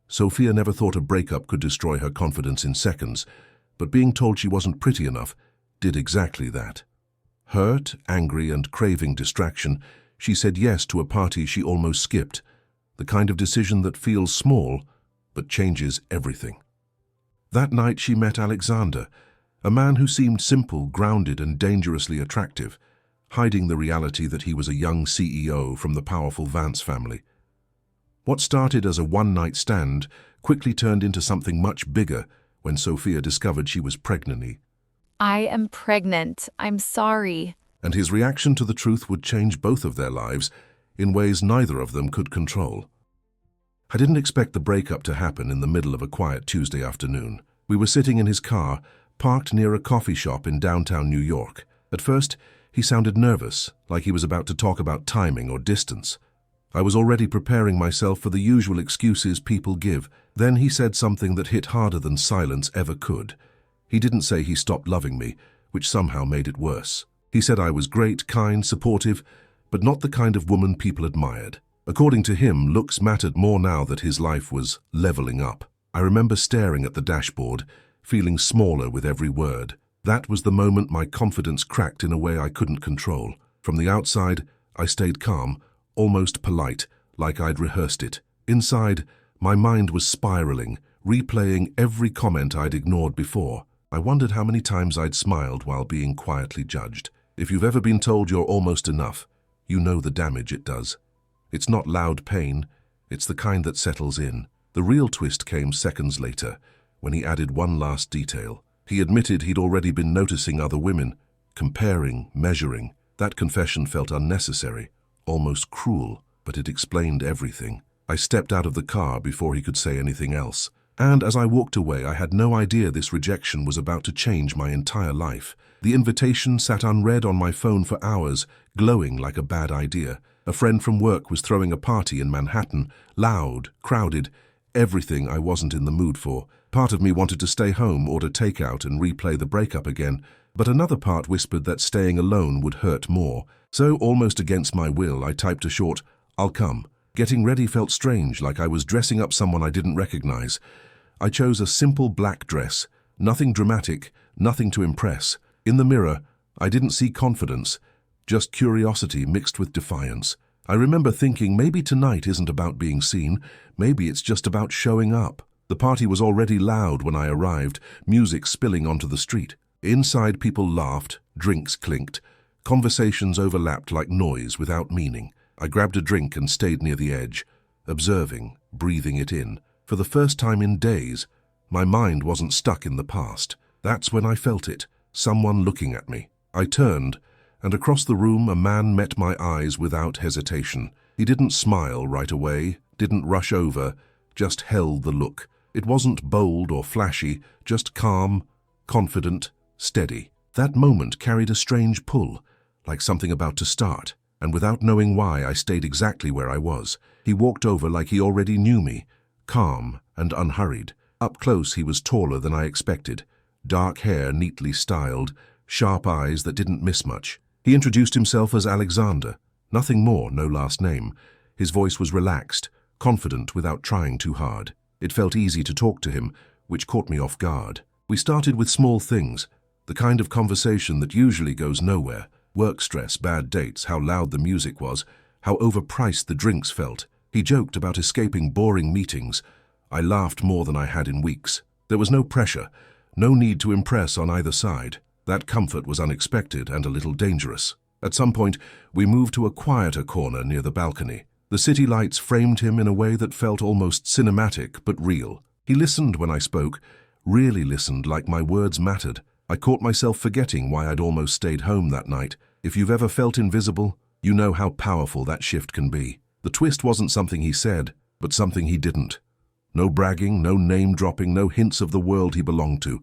Sofia never thought a breakup could destroy her confidence in seconds, but being told she wasn't pretty enough did exactly that. Hurt, angry, and craving distraction, she said yes to a party she almost skipped, the kind of decision that feels small but changes everything. That night she met Alexander, a man who seemed simple, grounded, and dangerously attractive, hiding the reality that he was a young CEO from the powerful Vance family. What started as a one-night stand quickly turned into something much bigger when Sofia discovered she was pregnant. I am pregnant. I'm sorry. And his reaction to the truth would change both of their lives in ways neither of them could control. I didn't expect the breakup to happen in the middle of a quiet Tuesday afternoon. We were sitting in his car, parked near a coffee shop in downtown New York. At first, he sounded nervous, like he was about to talk about timing or distance. I was already preparing myself for the usual excuses people give. Then he said something that hit harder than silence ever could. He didn't say he stopped loving me, which somehow made it worse. He said I was great, kind, supportive, but not the kind of woman people admired. According to him, looks mattered more now that his life was leveling up. I remember staring at the dashboard, feeling smaller with every word. That was the moment my confidence cracked in a way I couldn't control. From the outside, I stayed calm, almost polite, like I'd rehearsed it. Inside, my mind was spiraling, replaying every comment I'd ignored before. I wondered how many times I'd smiled while being quietly judged. If you've ever been told you're almost enough, you know the damage it does. It's not loud pain, it's the kind that settles in. The real twist came seconds later, when he added one last detail. He admitted he'd already been noticing other women, comparing, measuring. That confession felt unnecessary, almost cruel, but it explained everything. I stepped out of the car before he could say anything else. And as I walked away, I had no idea this rejection was about to change my entire life. The invitation sat unread on my phone for hours, glowing like a bad idea. A friend from work was throwing a party in Manhattan, loud, crowded, everything I wasn't in the mood for. Part of me wanted to stay home, order takeout, and replay the breakup again, but another part whispered that staying alone would hurt more. So, almost against my will, I typed a short, "I'll come." Getting ready felt strange, like I was dressing up someone I didn't recognize. I chose a simple black dress, nothing dramatic, nothing to impress. In the mirror, I didn't see confidence, just curiosity mixed with defiance. I remember thinking maybe tonight isn't about being seen, maybe it's just about showing up. The party was already loud when I arrived, music spilling onto the street. Inside, people laughed, drinks clinked, conversations overlapped like noise without meaning. I grabbed a drink and stayed near the edge, observing, breathing it in. For the first time in days, my mind wasn't stuck in the past. That's when I felt it, someone looking at me. I turned, and across the room a man met my eyes without hesitation. He didn't smile right away, didn't rush over, just held the look. It wasn't bold or flashy, just calm, confident, steady. That moment carried a strange pull, like something about to start, and without knowing why, I stayed exactly where I was. He walked over like he already knew me, calm and unhurried. Up close, he was taller than I expected, dark hair neatly styled, sharp eyes that didn't miss much. He introduced himself as Alexander, nothing more, no last name. His voice was relaxed, confident without trying too hard. It felt easy to talk to him, which caught me off guard. We started with small things, the kind of conversation that usually goes nowhere. Work stress, bad dates, how loud the music was, how overpriced the drinks felt. He joked about escaping boring meetings. I laughed more than I had in weeks. There was no pressure, no need to impress on either side. That comfort was unexpected and a little dangerous. At some point, we moved to a quieter corner near the balcony. The city lights framed him in a way that felt almost cinematic but real. He listened when I spoke, really listened like my words mattered. I caught myself forgetting why I'd almost stayed home that night. If you've ever felt invisible, you know how powerful that shift can be. The twist wasn't something he said, but something he didn't. No bragging, no name-dropping, no hints of the world he belonged to.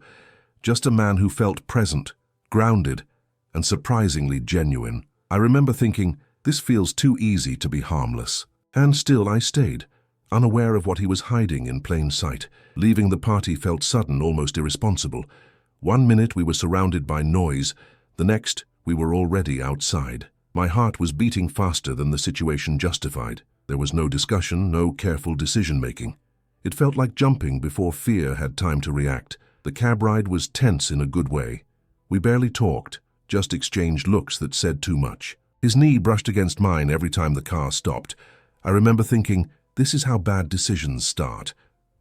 Just a man who felt present, grounded, and surprisingly genuine. I remember thinking, this feels too easy to be harmless. And still I stayed, unaware of what he was hiding in plain sight. Leaving the party felt sudden, almost irresponsible. 1 minute we were surrounded by noise, the next we were already outside. My heart was beating faster than the situation justified. There was no discussion, no careful decision-making. It felt like jumping before fear had time to react. The cab ride was tense in a good way. We barely talked, just exchanged looks that said too much. His knee brushed against mine every time the car stopped. I remember thinking, this is how bad decisions start.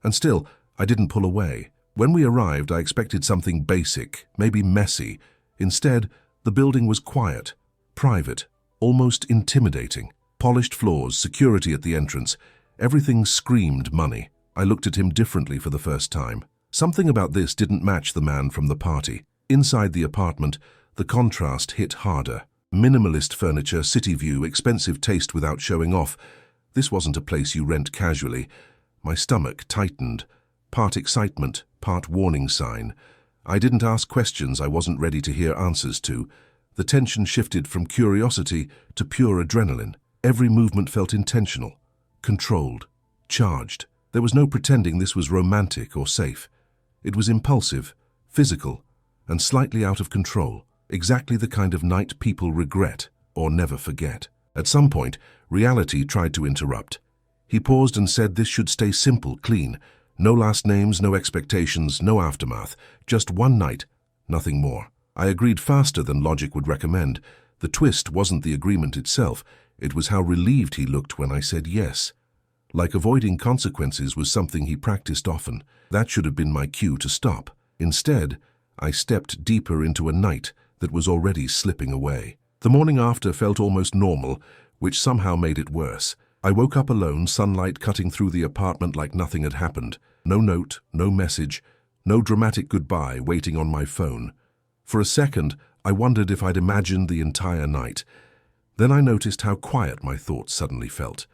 And still, I didn't pull away. When we arrived, I expected something basic, maybe messy. Instead, the building was quiet, private, almost intimidating. Polished floors, security at the entrance, everything screamed money. I looked at him differently for the first time. Something about this didn't match the man from the party. Inside the apartment, the contrast hit harder. Minimalist furniture, city view, expensive taste without showing off. This wasn't a place you rent casually. My stomach tightened. Part excitement, part warning sign. I didn't ask questions I wasn't ready to hear answers to. The tension shifted from curiosity to pure adrenaline. Every movement felt intentional, controlled, charged. There was no pretending this was romantic or safe. It was impulsive, physical, and slightly out of control. Exactly the kind of night people regret or never forget. At some point, reality tried to interrupt. He paused and said this should stay simple, clean. No last names, no expectations, no aftermath. Just one night, nothing more. I agreed faster than logic would recommend. The twist wasn't the agreement itself. It was how relieved he looked when I said yes. Like avoiding consequences was something he practiced often. That should have been my cue to stop. Instead, I stepped deeper into a night that was already slipping away. The morning after felt almost normal, which somehow made it worse. I woke up alone, sunlight cutting through the apartment like nothing had happened. No note, no message, no dramatic goodbye waiting on my phone. For a second, I wondered if I'd imagined the entire night. Then I noticed how quiet my thoughts suddenly felt.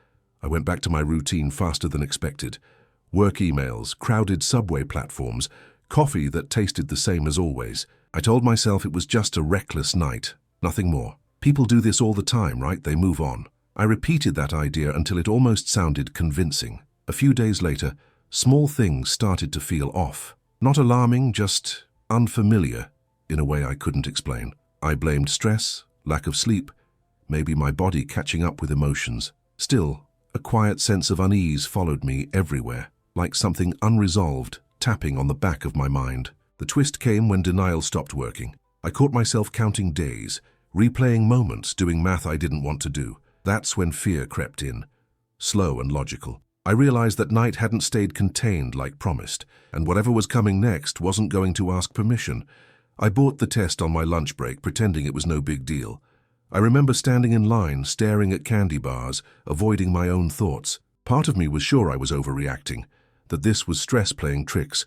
I went back to my routine faster than expected. Work emails, crowded subway platforms, coffee that tasted the same as always. I told myself it was just a reckless night, nothing more. People do this all the time, right? They move on. I repeated that idea until it almost sounded convincing. A few days later, small things started to feel off. Not alarming, just unfamiliar, in a way I couldn't explain. I blamed stress, lack of sleep, maybe my body catching up with emotions. Still, a quiet sense of unease followed me everywhere, like something unresolved tapping on the back of my mind. The twist came when denial stopped working. I caught myself counting days, replaying moments, doing math I didn't want to do. That's when fear crept in, slow and logical. I realized that night hadn't stayed contained like promised, and whatever was coming next wasn't going to ask permission. I bought the test on my lunch break, pretending it was no big deal. I remember standing in line, staring at candy bars, avoiding my own thoughts. Part of me was sure I was overreacting, that this was stress playing tricks.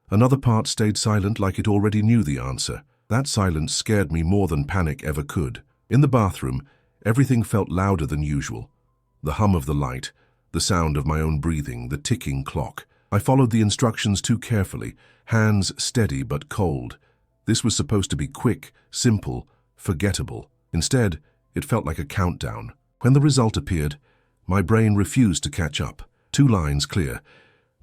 Another part stayed silent like it already knew the answer. That silence scared me more than panic ever could. In the bathroom, everything felt louder than usual. The hum of the light, the sound of my own breathing, the ticking clock. I followed the instructions too carefully, hands steady but cold. This was supposed to be quick, simple, forgettable. Instead, it felt like a countdown. When the result appeared, my brain refused to catch up. 2 lines clear.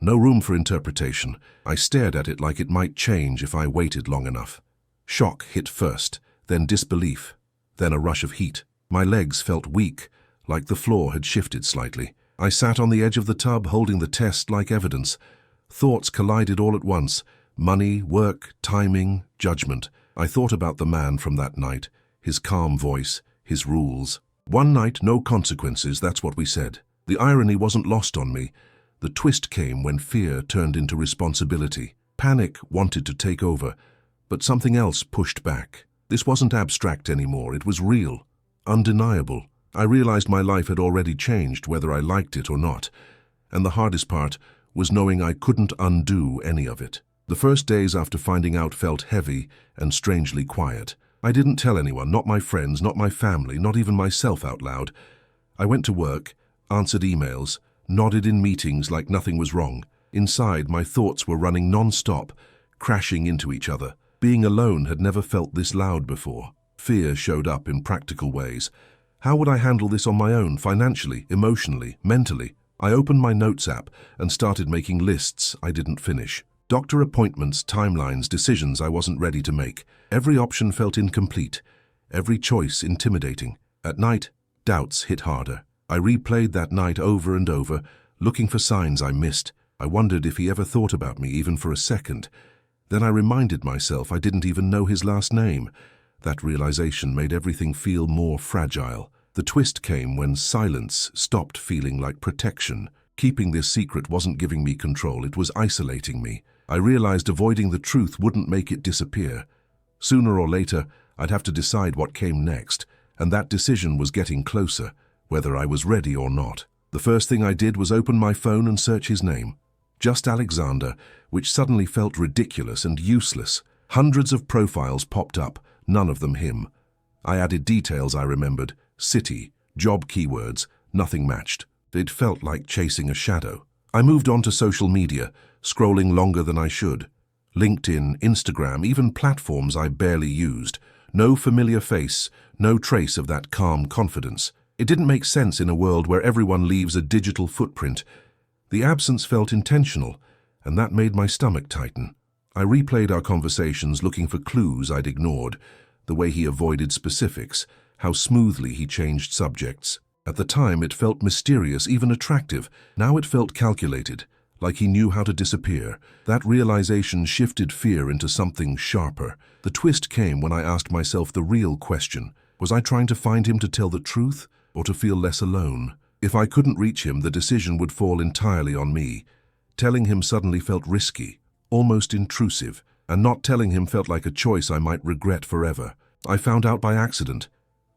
No room for interpretation. I stared at it like it might change if I waited long enough. Shock hit first, then disbelief, then a rush of heat. My legs felt weak, like the floor had shifted slightly. I sat on the edge of the tub, holding the test like evidence. Thoughts collided all at once. Money, work, timing, judgment. I thought about the man from that night, his calm voice, his rules. One night, no consequences, that's what we said. The irony wasn't lost on me. The twist came when fear turned into responsibility. Panic wanted to take over, but something else pushed back. This wasn't abstract anymore, it was real, undeniable. I realized my life had already changed, whether I liked it or not. And the hardest part was knowing I couldn't undo any of it. The first days after finding out felt heavy and strangely quiet. I didn't tell anyone, not my friends, not my family, not even myself out loud. I went to work, answered emails, nodded in meetings like nothing was wrong. Inside, my thoughts were running non-stop, crashing into each other. Being alone had never felt this loud before. Fear showed up in practical ways. How would I handle this on my own, financially, emotionally, mentally? I opened my notes app and started making lists I didn't finish. Doctor appointments, timelines, decisions I wasn't ready to make. Every option felt incomplete, every choice intimidating. At night, doubts hit harder. I replayed that night over and over, looking for signs I missed. I wondered if he ever thought about me even for a second. Then I reminded myself I didn't even know his last name. That realization made everything feel more fragile. The twist came when silence stopped feeling like protection. Keeping this secret wasn't giving me control, it was isolating me. I realized avoiding the truth wouldn't make it disappear. Sooner or later, I'd have to decide what came next, and that decision was getting closer, whether I was ready or not. The first thing I did was open my phone and search his name. Just Alexander, which suddenly felt ridiculous and useless. Hundreds of profiles popped up, none of them him. I added details I remembered, city, job keywords, nothing matched. It felt like chasing a shadow. I moved on to social media, scrolling longer than I should. LinkedIn, Instagram, even platforms I barely used. No familiar face, no trace of that calm confidence. It didn't make sense in a world where everyone leaves a digital footprint. The absence felt intentional, and that made my stomach tighten. I replayed our conversations looking for clues I'd ignored, the way he avoided specifics, how smoothly he changed subjects. At the time, it felt mysterious, even attractive. Now it felt calculated, like he knew how to disappear. That realization shifted fear into something sharper. The twist came when I asked myself the real question. Was I trying to find him to tell the truth, or to feel less alone? If I couldn't reach him, the decision would fall entirely on me. Telling him suddenly felt risky, almost intrusive, and not telling him felt like a choice I might regret forever. I found out by accident,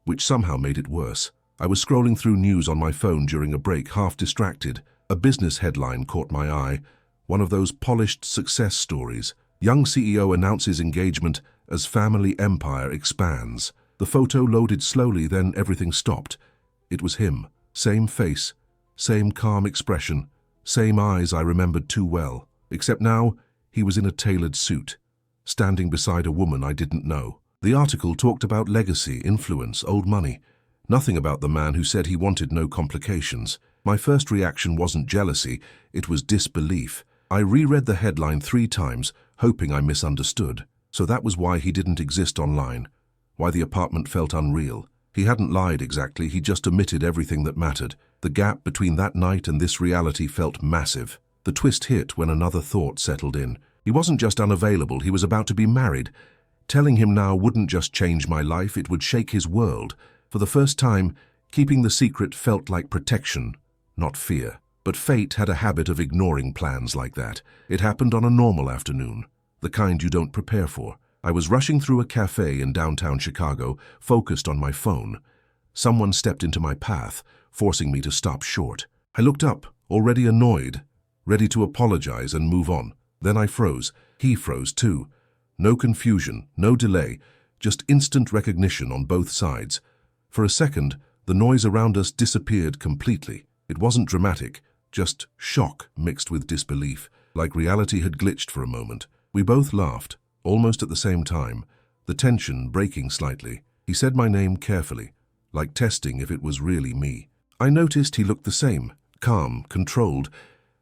which somehow made it worse. I was scrolling through news on my phone during a break, half distracted. A business headline caught my eye, one of those polished success stories. Young CEO announces engagement as family empire expands. The photo loaded slowly, then everything stopped. It was him. Same face, same calm expression, same eyes I remembered too well. Except now, he was in a tailored suit, standing beside a woman I didn't know. The article talked about legacy, influence, old money. Nothing about the man who said he wanted no complications. My first reaction wasn't jealousy, it was disbelief. I reread the headline 3 times, hoping I misunderstood. So that was why he didn't exist online, why the apartment felt unreal. He hadn't lied exactly, he just omitted everything that mattered. The gap between that night and this reality felt massive. The twist hit when another thought settled in. He wasn't just unavailable, he was about to be married. Telling him now wouldn't just change my life, it would shake his world. For the first time, keeping the secret felt like protection, not fear. But fate had a habit of ignoring plans like that. It happened on a normal afternoon, the kind you don't prepare for. I was rushing through a cafe in downtown Chicago, focused on my phone. Someone stepped into my path, forcing me to stop short. I looked up, already annoyed, ready to apologize and move on. Then I froze. He froze too. No confusion, no delay, just instant recognition on both sides. For a second, the noise around us disappeared completely. It wasn't dramatic, just shock mixed with disbelief, like reality had glitched for a moment. We both laughed, almost at the same time, the tension breaking slightly. He said my name carefully, like testing if it was really me. I noticed he looked the same, calm, controlled,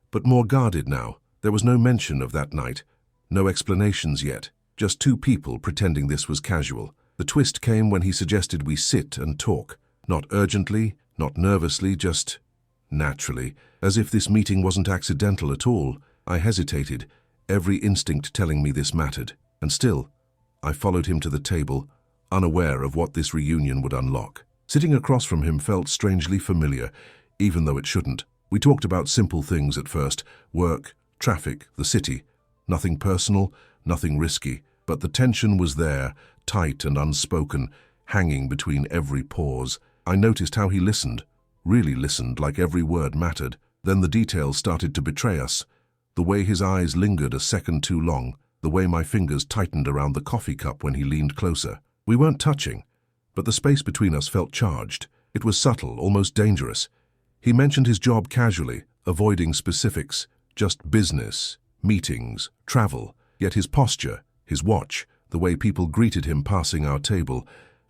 but more guarded now. There was no mention of that night, no explanations yet, just 2 people pretending this was casual. The twist came when he suggested we sit and talk, not urgently, not nervously, just naturally, as if this meeting wasn't accidental at all. I hesitated, every instinct telling me this mattered. And still, I followed him to the table, unaware of what this reunion would unlock. Sitting across from him felt strangely familiar, even though it shouldn't. We talked about simple things at first, work, traffic, the city. Nothing personal, nothing risky, but the tension was there, tight and unspoken, hanging between every pause. I noticed how he listened, really listened, like every word mattered. Then the details started to betray us. The way his eyes lingered a second too long, the way my fingers tightened around the coffee cup when he leaned closer. We weren't touching, but the space between us felt charged. It was subtle, almost dangerous. He mentioned his job casually, avoiding specifics, just business, meetings, travel. Yet his posture, his watch, the way people greeted him passing our table,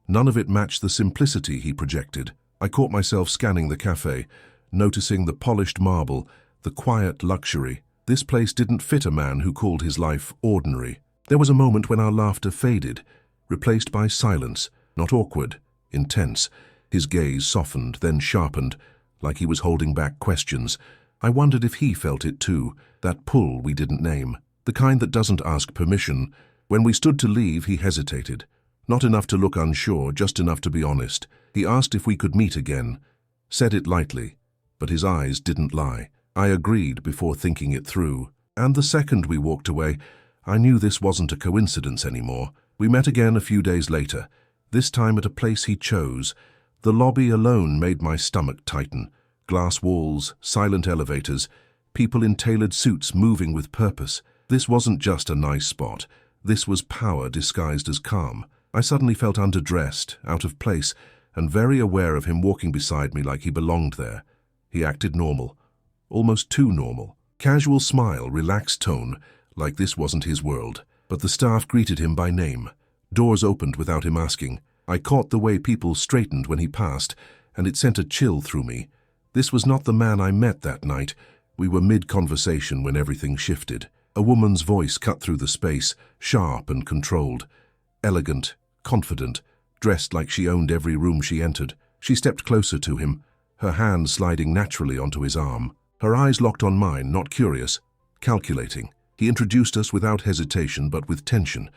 none of it matched the simplicity he projected. I caught myself scanning the cafe, noticing the polished marble, the quiet luxury. This place didn't fit a man who called his life ordinary. There was a moment when our laughter faded, replaced by silence, not awkward, intense. His gaze softened, then sharpened, like he was holding back questions. I wondered if he felt it too, that pull we didn't name, the kind that doesn't ask permission. When we stood to leave, he hesitated. Not enough to look unsure, just enough to be honest. He asked if we could meet again. Said it lightly, but his eyes didn't lie. I agreed before thinking it through. And the second we walked away, I knew this wasn't a coincidence anymore. We met again a few days later, this time at a place he chose. The lobby alone made my stomach tighten. Glass walls, silent elevators, people in tailored suits moving with purpose. This wasn't just a nice spot. This was power disguised as calm. I suddenly felt underdressed, out of place, and very aware of him walking beside me like he belonged there. He acted normal, almost too normal. Casual smile, relaxed tone, like this wasn't his world. But the staff greeted him by name. Doors opened without him asking. I caught the way people straightened when he passed, and it sent a chill through me. This was not the man I met that night. We were mid-conversation when everything shifted. A woman's voice cut through the space, sharp and controlled. Elegant, confident, dressed like she owned every room she entered. She stepped closer to him, her hand sliding naturally onto his arm. Her eyes locked on mine, not curious, calculating. He introduced us without hesitation but with tension.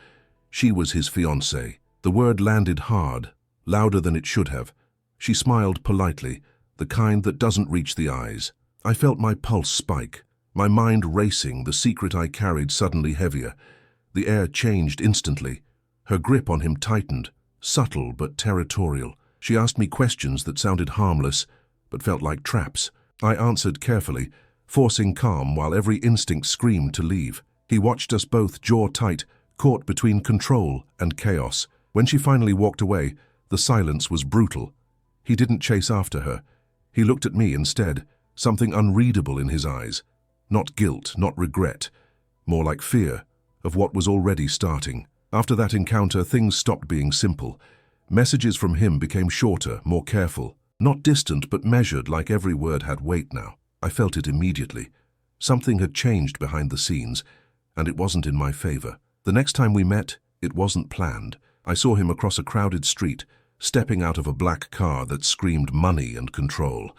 She was his fiancée. The word landed hard, louder than it should have. She smiled politely, the kind that doesn't reach the eyes. I felt my pulse spike, my mind racing, the secret I carried suddenly heavier. The air changed instantly. Her grip on him tightened, subtle but territorial. She asked me questions that sounded harmless, but felt like traps. I answered carefully, forcing calm while every instinct screamed to leave. He watched us both, jaw tight, caught between control and chaos. When she finally walked away, the silence was brutal. He didn't chase after her. He looked at me instead, something unreadable in his eyes. Not guilt, not regret, more like fear of what was already starting. After that encounter, things stopped being simple. Messages from him became shorter, more careful. Not distant, but measured, like every word had weight now. I felt it immediately. Something had changed behind the scenes, and it wasn't in my favor. The next time we met, it wasn't planned. I saw him across a crowded street, stepping out of a black car that screamed money and control.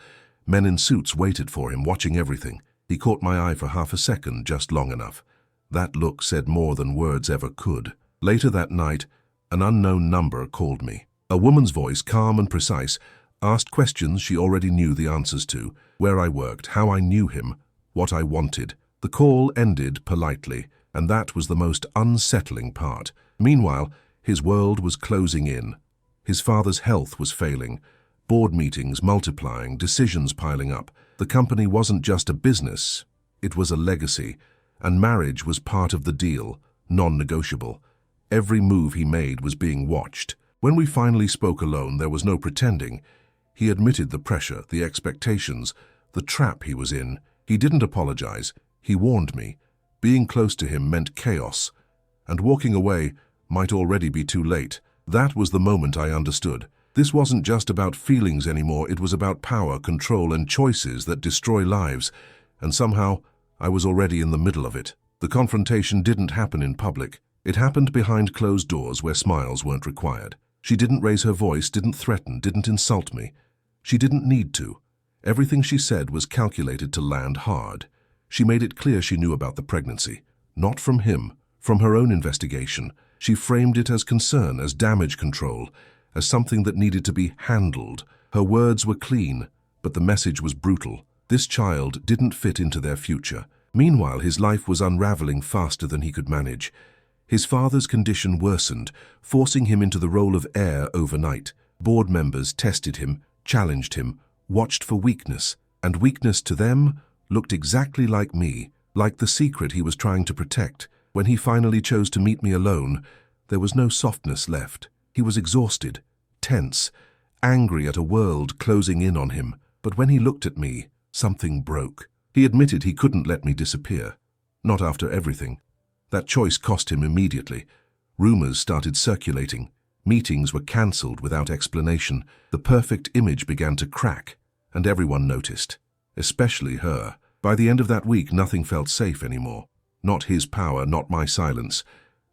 Men in suits waited for him, watching everything. He caught my eye for half a second, just long enough. That look said more than words ever could. Later that night, an unknown number called me. A woman's voice, calm and precise, asked questions she already knew the answers to: where I worked, how I knew him, what I wanted. The call ended politely, and that was the most unsettling part. Meanwhile, his world was closing in. His father's health was failing, board meetings multiplying, decisions piling up. The company wasn't just a business, it was a legacy, and marriage was part of the deal, non-negotiable. Every move he made was being watched. When we finally spoke alone, there was no pretending. He admitted the pressure, the expectations, the trap he was in. He didn't apologize. He warned me. Being close to him meant chaos, and walking away might already be too late. That was the moment I understood. This wasn't just about feelings anymore, it was about power, control, and choices that destroy lives, and somehow I was already in the middle of it. The confrontation didn't happen in public. It happened behind closed doors where smiles weren't required. She didn't raise her voice, didn't threaten, didn't insult me. She didn't need to. Everything she said was calculated to land hard. She made it clear she knew about the pregnancy. Not from him, from her own investigation. She framed it as concern, as damage control, as something that needed to be handled. Her words were clean, but the message was brutal. This child didn't fit into their future. Meanwhile, his life was unraveling faster than he could manage. His father's condition worsened, forcing him into the role of heir overnight. Board members tested him, challenged him, watched for weakness, and weakness to them looked exactly like me, like the secret he was trying to protect. When he finally chose to meet me alone, there was no softness left. He was exhausted, tense, angry at a world closing in on him. But when he looked at me, something broke. He admitted he couldn't let me disappear. Not after everything. That choice cost him immediately. Rumors started circulating. Meetings were cancelled without explanation. The perfect image began to crack, and everyone noticed, especially her. By the end of that week, nothing felt safe anymore. Not his power, not my silence,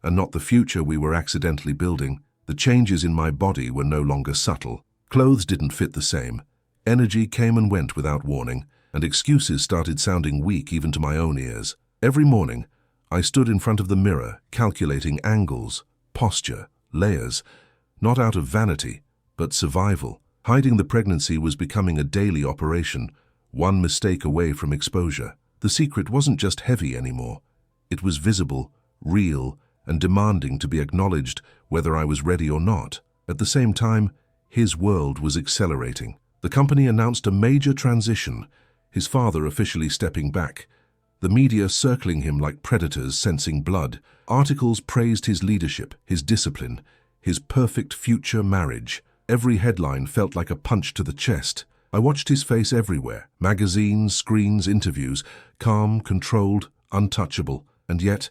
and not the future we were accidentally building. The changes in my body were no longer subtle. Clothes didn't fit the same. Energy came and went without warning. and excuses started sounding weak even to my own ears. Every morning, I stood in front of the mirror, calculating angles, posture, layers, not out of vanity, but survival. Hiding the pregnancy was becoming a daily operation, one mistake away from exposure. The secret wasn't just heavy anymore. It was visible, real, and demanding to be acknowledged whether I was ready or not. At the same time, his world was accelerating. The company announced a major transition, his father officially stepping back, the media circling him like predators sensing blood. Articles praised his leadership, his discipline, his perfect future marriage. Every headline felt like a punch to the chest. I watched his face everywhere, magazines, screens, interviews, calm, controlled, untouchable. And yet,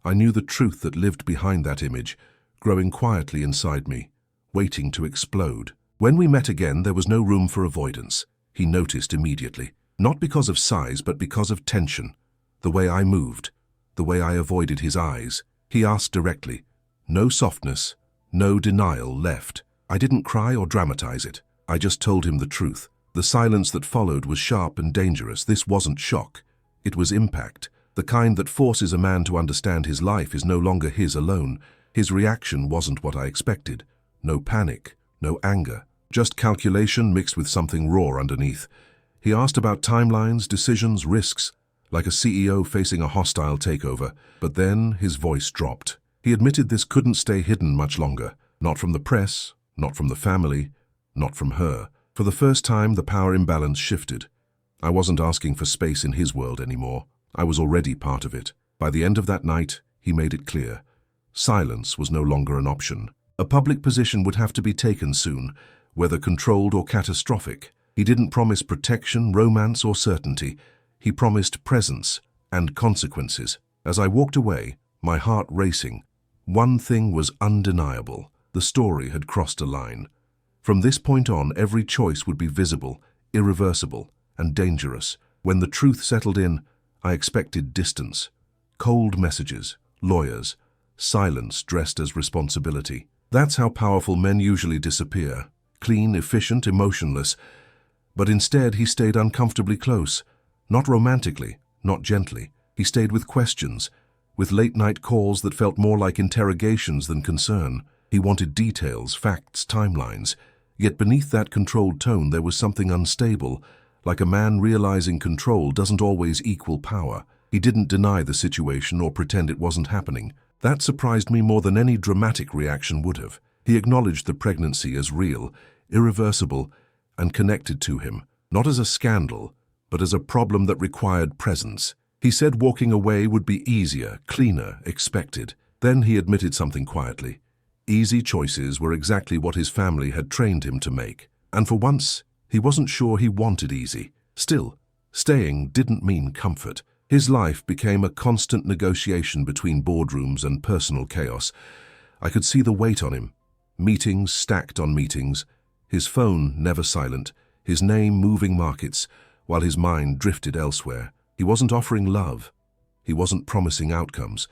I knew the truth that lived behind that image, growing quietly inside me, waiting to explode. When we met again, there was no room for avoidance. He noticed immediately, not because of size, but because of tension. The way I moved, the way I avoided his eyes. He asked directly. No softness, no denial left. I didn't cry or dramatize it. I just told him the truth. The silence that followed was sharp and dangerous. This wasn't shock. It was impact. The kind that forces a man to understand his life is no longer his alone. His reaction wasn't what I expected. No panic, no anger. Just calculation mixed with something raw underneath. He asked about timelines, decisions, risks, like a CEO facing a hostile takeover. But then his voice dropped. He admitted this couldn't stay hidden much longer. Not from the press, not from the family, not from her. For the first time, the power imbalance shifted. I wasn't asking for space in his world anymore. I was already part of it. By the end of that night, he made it clear. Silence was no longer an option. A public position would have to be taken soon, whether controlled or catastrophic. He didn't promise protection, romance, or certainty. He promised presence and consequences. As I walked away, my heart racing, one thing was undeniable. The story had crossed a line. From this point on, every choice would be visible, irreversible, and dangerous. When the truth settled in, I expected distance. Cold messages, lawyers, silence dressed as responsibility. That's how powerful men usually disappear. Clean, efficient, emotionless. But instead, he stayed uncomfortably close. Not romantically, not gently. He stayed with questions, with late-night calls that felt more like interrogations than concern. He wanted details, facts, timelines. Yet beneath that controlled tone there was something unstable, like a man realizing control doesn't always equal power. He didn't deny the situation or pretend it wasn't happening. That surprised me more than any dramatic reaction would have. He acknowledged the pregnancy as real, irreversible, and connected to him, not as a scandal, but as a problem that required presence. He said walking away would be easier, cleaner, expected. Then he admitted something quietly. Easy choices were exactly what his family had trained him to make. And for once, he wasn't sure he wanted easy. Still, staying didn't mean comfort. His life became a constant negotiation between boardrooms and personal chaos. I could see the weight on him. Meetings stacked on meetings, his phone never silent, his name moving markets, while his mind drifted elsewhere. He wasn't offering love. He wasn't promising outcomes.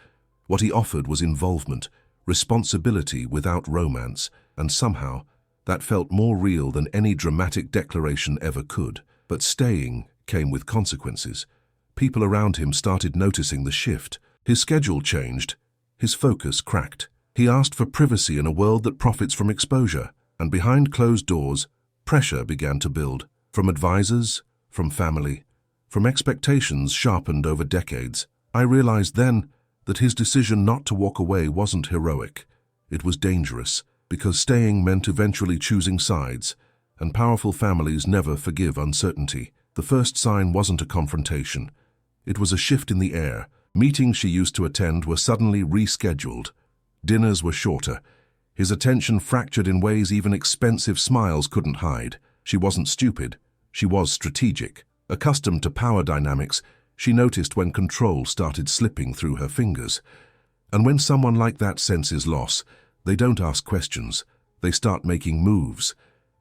What he offered was involvement, responsibility without romance, and somehow that felt more real than any dramatic declaration ever could. But staying came with consequences. People around him started noticing the shift. His schedule changed. His focus cracked. He asked for privacy in a world that profits from exposure. And behind closed doors, pressure began to build. From advisors, from family, from expectations sharpened over decades. I realized then that his decision not to walk away wasn't heroic. It was dangerous, because staying meant eventually choosing sides, and powerful families never forgive uncertainty. The first sign wasn't a confrontation. It was a shift in the air. Meetings she used to attend were suddenly rescheduled. Dinners were shorter. His attention fractured in ways even expensive smiles couldn't hide. She wasn't stupid. She was strategic. Accustomed to power dynamics, she noticed when control started slipping through her fingers. And when someone like that senses loss, they don't ask questions. They start making moves.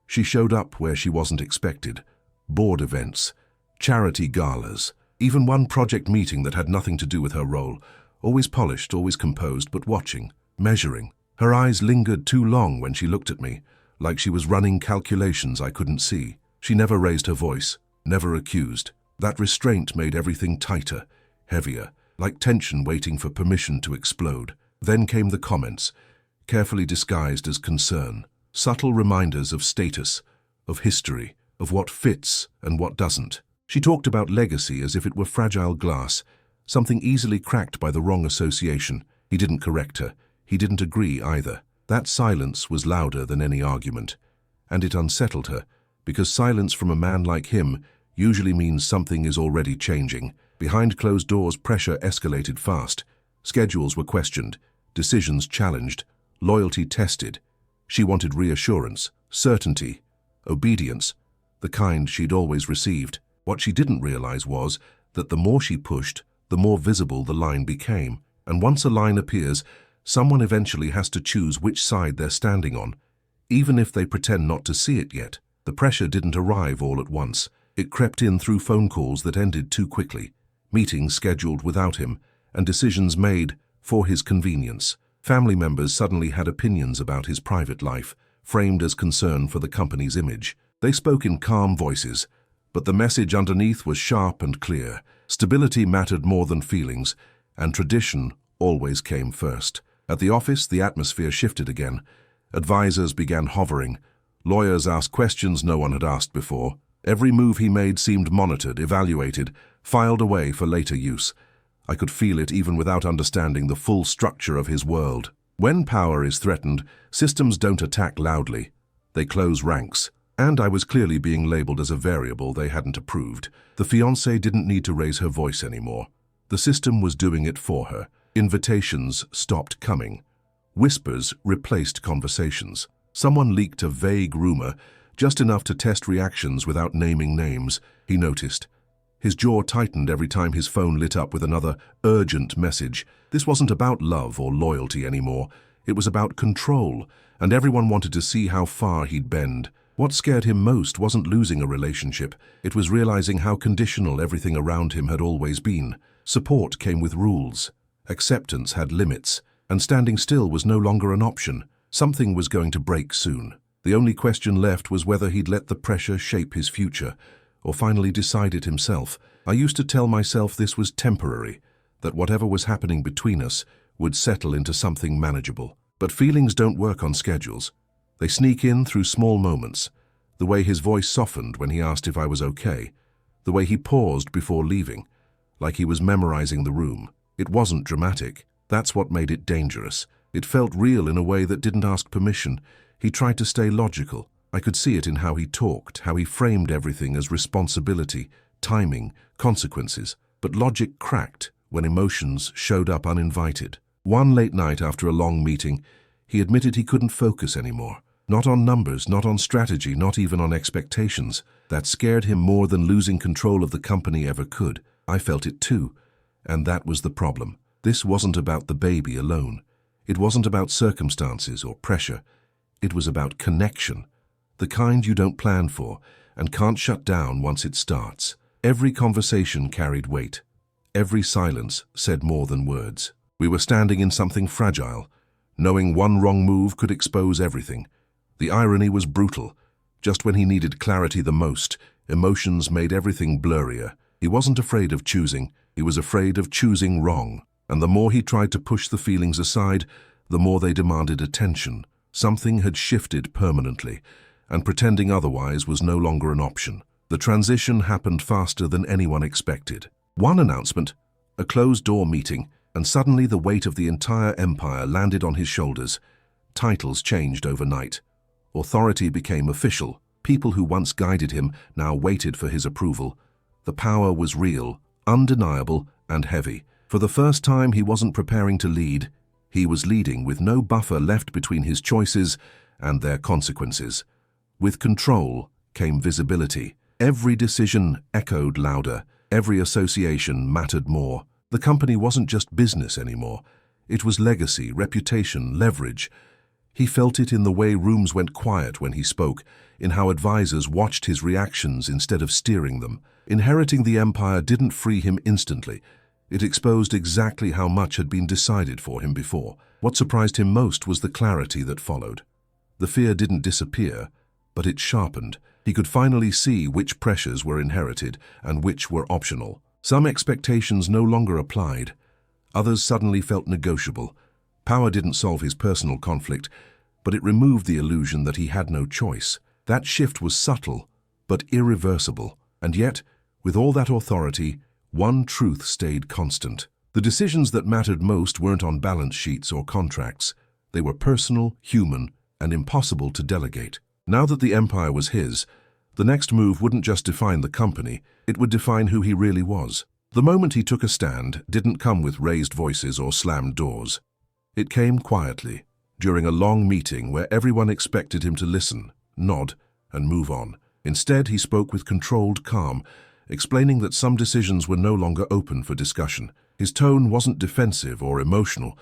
She showed up where she wasn't expected. Board events, charity galas, even one project meeting that had nothing to do with her role. Always polished, always composed, but watching, measuring. Her eyes lingered too long when she looked at me, like she was running calculations I couldn't see. She never raised her voice, never accused, That restraint made everything tighter, heavier, like tension waiting for permission to explode. Then came the comments, carefully disguised as concern, subtle reminders of status, of history, of what fits and what doesn't. She talked about legacy as if it were fragile glass, something easily cracked by the wrong association. He didn't correct her. He didn't agree either. That silence was louder than any argument, and it unsettled her, because silence from a man like him usually means something is already changing. Behind closed doors, pressure escalated fast. Schedules were questioned, decisions challenged, loyalty tested. She wanted reassurance, certainty, obedience, the kind she'd always received. What she didn't realize was that the more she pushed, the more visible the line became. And once a line appears, someone eventually has to choose which side they're standing on, even if they pretend not to see it yet. The pressure didn't arrive all at once. It crept in through phone calls that ended too quickly, meetings scheduled without him, and decisions made for his convenience. Family members suddenly had opinions about his private life, framed as concern for the company's image. They spoke in calm voices, but the message underneath was sharp and clear. Stability mattered more than feelings, and tradition always came first. At the office, the atmosphere shifted again. Advisors began hovering. Lawyers asked questions no one had asked before. Every move he made seemed monitored, evaluated, filed away for later use. I could feel it even without understanding the full structure of his world. When power is threatened, systems don't attack loudly. They close ranks. And I was clearly being labeled as a variable they hadn't approved. The fiancée didn't need to raise her voice anymore. The system was doing it for her. Invitations stopped coming. Whispers replaced conversations. Someone leaked a vague rumor, just enough to test reactions without naming names. He noticed. His jaw tightened every time his phone lit up with another urgent message. This wasn't about love or loyalty anymore. It was about control, and everyone wanted to see how far he'd bend. What scared him most wasn't losing a relationship. It was realizing how conditional everything around him had always been. Support came with rules. Acceptance had limits, and standing still was no longer an option. Something was going to break soon. The only question left was whether he'd let the pressure shape his future, or finally decide it himself. I used to tell myself this was temporary, that whatever was happening between us would settle into something manageable. But feelings don't work on schedules. They sneak in through small moments. The way his voice softened when he asked if I was okay. The way he paused before leaving, like he was memorizing the room. It wasn't dramatic. That's what made it dangerous. It felt real in a way that didn't ask permission. He tried to stay logical. I could see it in how he talked, how he framed everything as responsibility, timing, consequences. But logic cracked when emotions showed up uninvited. One late night after a long meeting, he admitted he couldn't focus anymore. Not on numbers, not on strategy, not even on expectations. That scared him more than losing control of the company ever could. I felt it too, and that was the problem. This wasn't about the baby alone. It wasn't about circumstances or pressure. It was about connection, the kind you don't plan for and can't shut down once it starts. Every conversation carried weight. Every silence said more than words. We were standing in something fragile, knowing one wrong move could expose everything. The irony was brutal. Just when he needed clarity the most, emotions made everything blurrier. He wasn't afraid of choosing. He was afraid of choosing wrong. And the more he tried to push the feelings aside, the more they demanded attention. Something had shifted permanently, and pretending otherwise was no longer an option. The transition happened faster than anyone expected. One announcement, a closed-door meeting, and suddenly the weight of the entire empire landed on his shoulders. Titles changed overnight. Authority became official. People who once guided him now waited for his approval. The power was real, undeniable, and heavy. For the first time, he wasn't preparing to lead. He was leading with no buffer left between his choices and their consequences. With control came visibility. Every decision echoed louder. Every association mattered more. The company wasn't just business anymore. It was legacy, reputation, leverage. He felt it in the way rooms went quiet when he spoke, in how advisors watched his reactions instead of steering them. Inheriting the empire didn't free him instantly. It exposed exactly how much had been decided for him before. What surprised him most was the clarity that followed. The fear didn't disappear, but it sharpened. He could finally see which pressures were inherited and which were optional. Some expectations no longer applied. Others suddenly felt negotiable. Power didn't solve his personal conflict, but it removed the illusion that he had no choice. That shift was subtle, but irreversible. And yet, with all that authority, one truth stayed constant. The decisions that mattered most weren't on balance sheets or contracts. They were personal, human, and impossible to delegate. Now that the empire was his, the next move wouldn't just define the company, it would define who he really was. The moment he took a stand didn't come with raised voices or slammed doors. It came quietly, during a long meeting where everyone expected him to listen, nod, and move on. Instead, he spoke with controlled calm, explaining that some decisions were no longer open for discussion. His tone wasn't defensive or emotional,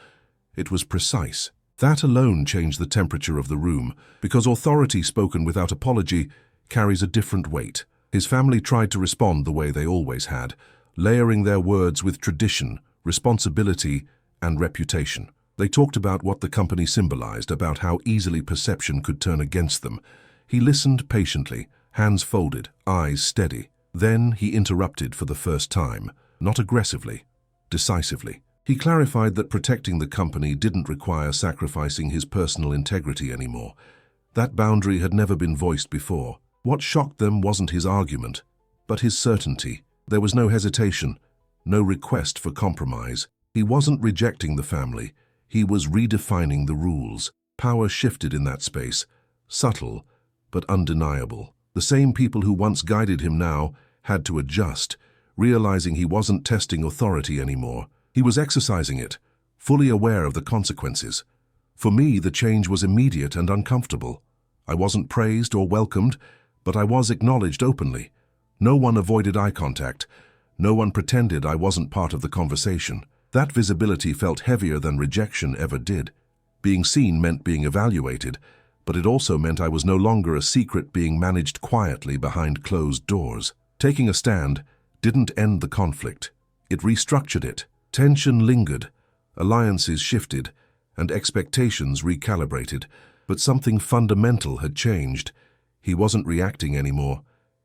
it was precise. That alone changed the temperature of the room, because authority spoken without apology carries a different weight. His family tried to respond the way they always had, layering their words with tradition, responsibility, and reputation. They talked about what the company symbolized, about how easily perception could turn against them. He listened patiently, hands folded, eyes steady. Then he interrupted for the first time, not aggressively, decisively. He clarified that protecting the company didn't require sacrificing his personal integrity anymore. That boundary had never been voiced before. What shocked them wasn't his argument, but his certainty. There was no hesitation, no request for compromise. He wasn't rejecting the family. He was redefining the rules. Power shifted in that space, subtle but undeniable. The same people who once guided him now had to adjust, realizing he wasn't testing authority anymore. He was exercising it, fully aware of the consequences. For me, the change was immediate and uncomfortable. I wasn't praised or welcomed, but I was acknowledged openly. No one avoided eye contact. No one pretended I wasn't part of the conversation. That visibility felt heavier than rejection ever did. Being seen meant being evaluated, but it also meant I was no longer a secret being managed quietly behind closed doors. Taking a stand didn't end the conflict. It restructured it. Tension lingered, alliances shifted, and expectations recalibrated, but something fundamental had changed. He wasn't reacting anymore.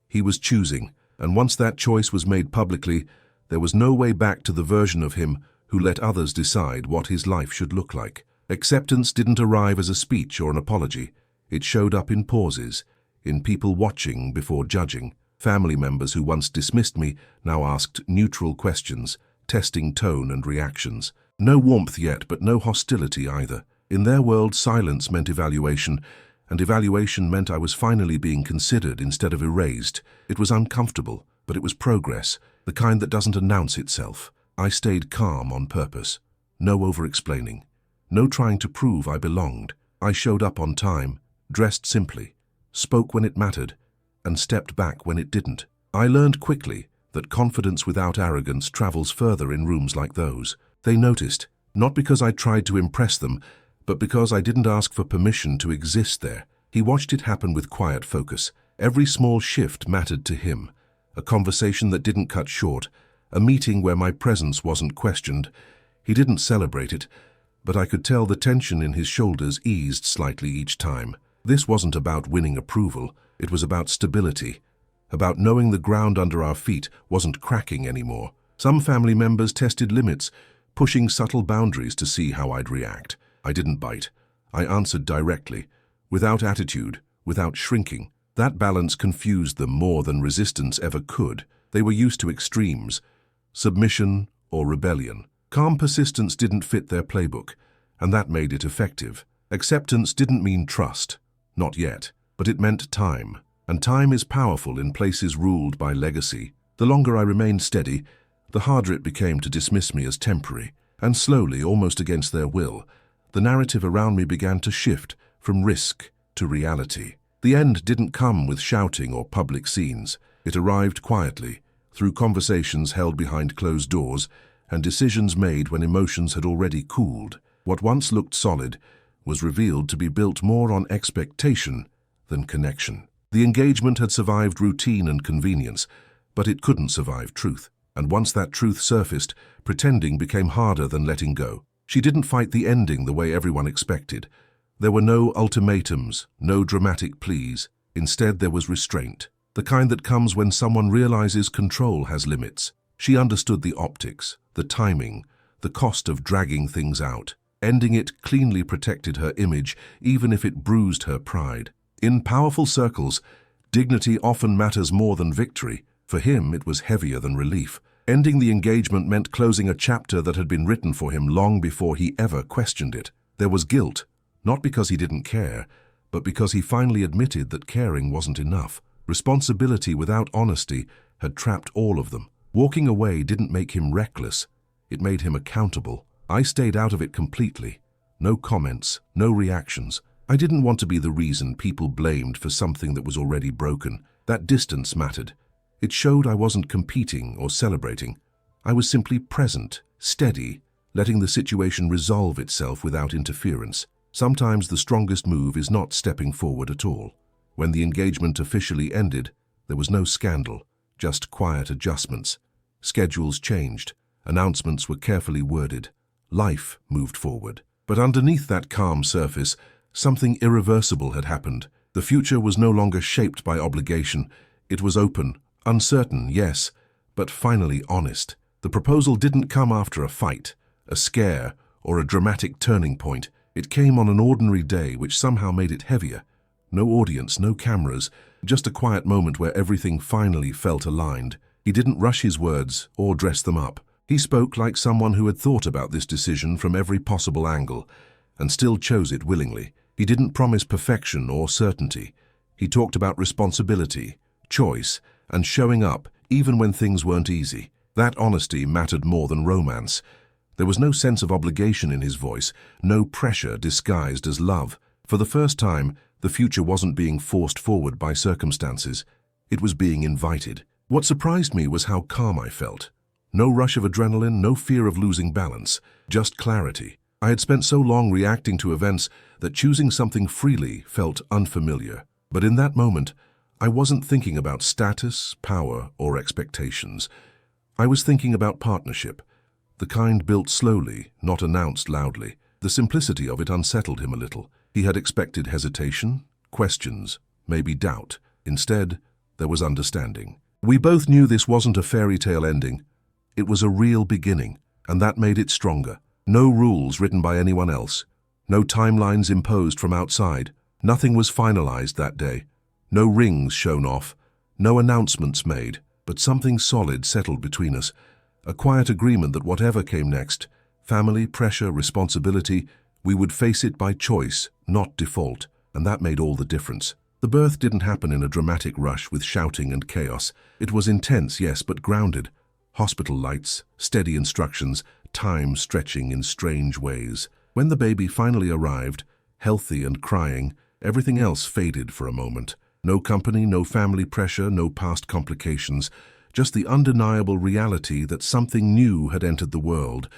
He was choosing, and once that choice was made publicly, there was no way back to the version of him who let others decide what his life should look like. Acceptance didn't arrive as a speech or an apology. It showed up in pauses, in people watching before judging. Family members who once dismissed me now asked neutral questions, testing tone and reactions. No warmth yet, but no hostility either. In their world, silence meant evaluation, and evaluation meant I was finally being considered instead of erased. It was uncomfortable, but it was progress, the kind that doesn't announce itself. I stayed calm on purpose. No over-explaining. No trying to prove I belonged. I showed up on time, dressed simply, spoke when it mattered, and stepped back when it didn't. I learned quickly that confidence without arrogance travels further in rooms like those. They noticed, not because I tried to impress them, but because I didn't ask for permission to exist there. He watched it happen with quiet focus. Every small shift mattered to him. A conversation that didn't cut short, a meeting where my presence wasn't questioned. He didn't celebrate it, but I could tell the tension in his shoulders eased slightly each time. This wasn't about winning approval, it was about stability. About knowing the ground under our feet wasn't cracking anymore. Some family members tested limits, pushing subtle boundaries to see how I'd react. I didn't bite. I answered directly, without attitude, without shrinking. That balance confused them more than resistance ever could. They were used to extremes, submission or rebellion. Calm persistence didn't fit their playbook, and that made it effective. Acceptance didn't mean trust, not yet, but it meant time. And time is powerful in places ruled by legacy. The longer I remained steady, the harder it became to dismiss me as temporary. And slowly, almost against their will, the narrative around me began to shift from risk to reality. The end didn't come with shouting or public scenes. It arrived quietly, through conversations held behind closed doors and decisions made when emotions had already cooled. What once looked solid was revealed to be built more on expectation than connection. The engagement had survived routine and convenience, but it couldn't survive truth. And once that truth surfaced, pretending became harder than letting go. She didn't fight the ending the way everyone expected. There were no ultimatums, no dramatic pleas. Instead, there was restraint, the kind that comes when someone realizes control has limits. She understood the optics, the timing, the cost of dragging things out. Ending it cleanly protected her image, even if it bruised her pride. In powerful circles, dignity often matters more than victory. For him, it was heavier than relief. Ending the engagement meant closing a chapter that had been written for him long before he ever questioned it. There was guilt, not because he didn't care, but because he finally admitted that caring wasn't enough. Responsibility without honesty had trapped all of them. Walking away didn't make him reckless. It made him accountable. I stayed out of it completely. No comments, no reactions. I didn't want to be the reason people blamed for something that was already broken. That distance mattered. It showed I wasn't competing or celebrating. I was simply present, steady, letting the situation resolve itself without interference. Sometimes the strongest move is not stepping forward at all. When the engagement officially ended, there was no scandal, just quiet adjustments. Schedules changed. Announcements were carefully worded. Life moved forward. But underneath that calm surface, something irreversible had happened. The future was no longer shaped by obligation. It was open, uncertain, yes, but finally honest. The proposal didn't come after a fight, a scare, or a dramatic turning point. It came on an ordinary day which somehow made it heavier. No audience, no cameras, just a quiet moment where everything finally felt aligned. He didn't rush his words or dress them up. He spoke like someone who had thought about this decision from every possible angle, and still chose it willingly. He didn't promise perfection or certainty. He talked about responsibility, choice, and showing up even when things weren't easy. That honesty mattered more than romance. There was no sense of obligation in his voice, no pressure disguised as love. For the first time, the future wasn't being forced forward by circumstances. It was being invited. What surprised me was how calm I felt. No rush of adrenaline, no fear of losing balance, just clarity. I had spent so long reacting to events that choosing something freely felt unfamiliar. But in that moment, I wasn't thinking about status, power, or expectations. I was thinking about partnership, the kind built slowly, not announced loudly. The simplicity of it unsettled him a little. He had expected hesitation, questions, maybe doubt. Instead, there was understanding. We both knew this wasn't a fairy tale ending. It was a real beginning, and that made it stronger. No rules written by anyone else. No timelines imposed from outside. Nothing was finalized that day. No rings shown off. No announcements made. But something solid settled between us. A quiet agreement that whatever came next, family, pressure, responsibility, we would face it by choice, not default. And that made all the difference. The birth didn't happen in a dramatic rush with shouting and chaos. It was intense, yes, but grounded. Hospital lights, steady instructions, time stretching in strange ways. When the baby finally arrived, healthy and crying, everything else faded for a moment. No company, no family pressure, no past complications, just the undeniable reality that something new had entered the world,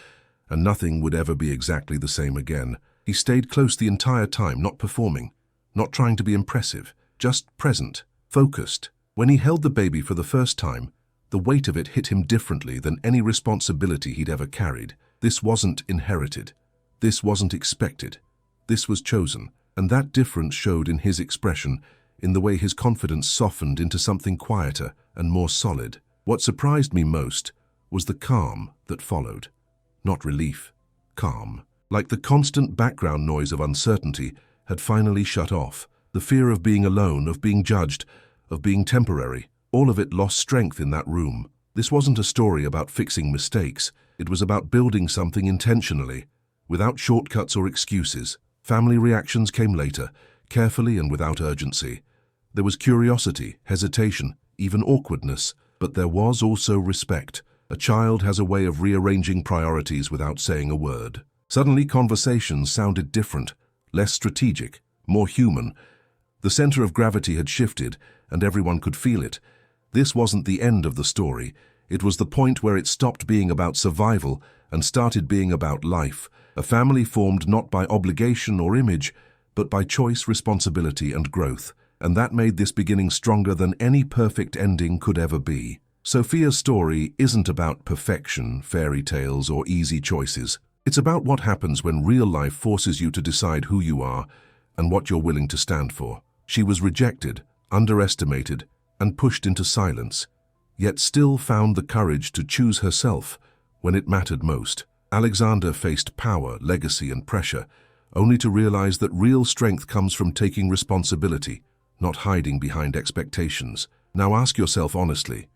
and nothing would ever be exactly the same again. He stayed close the entire time, not performing, not trying to be impressive, just present, focused. When he held the baby for the first time, the weight of it hit him differently than any responsibility he'd ever carried. This wasn't inherited. This wasn't expected. This was chosen, and that difference showed in his expression, in the way his confidence softened into something quieter and more solid. What surprised me most was the calm that followed. Not relief, calm. Like the constant background noise of uncertainty had finally shut off. The fear of being alone, of being judged, of being temporary. All of it lost strength in that room. This wasn't a story about fixing mistakes. It was about building something intentionally, without shortcuts or excuses. Family reactions came later, carefully and without urgency. There was curiosity, hesitation, even awkwardness, but there was also respect. A child has a way of rearranging priorities without saying a word. Suddenly, conversations sounded different, less strategic, more human. The center of gravity had shifted, and everyone could feel it. This wasn't the end of the story. It was the point where it stopped being about survival and started being about life. A family formed not by obligation or image, but by choice, responsibility, and growth. And that made this beginning stronger than any perfect ending could ever be. Sofia's story isn't about perfection, fairy tales, or easy choices. It's about what happens when real life forces you to decide who you are and what you're willing to stand for. She was rejected, underestimated, and pushed into silence, yet still found the courage to choose herself when it mattered most. Alexander faced power, legacy, and pressure, only to realize that real strength comes from taking responsibility, not hiding behind expectations. Now ask yourself honestly,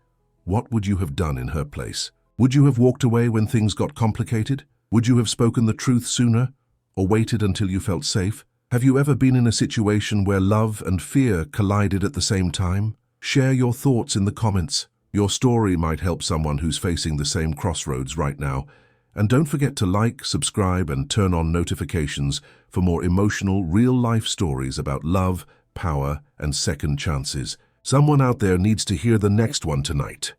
what would you have done in her place? Would you have walked away when things got complicated? Would you have spoken the truth sooner, or waited until you felt safe? Have you ever been in a situation where love and fear collided at the same time? Share your thoughts in the comments. Your story might help someone who's facing the same crossroads right now. And don't forget to like, subscribe, and turn on notifications for more emotional, real-life stories about love, power, and second chances. Someone out there needs to hear the next one tonight.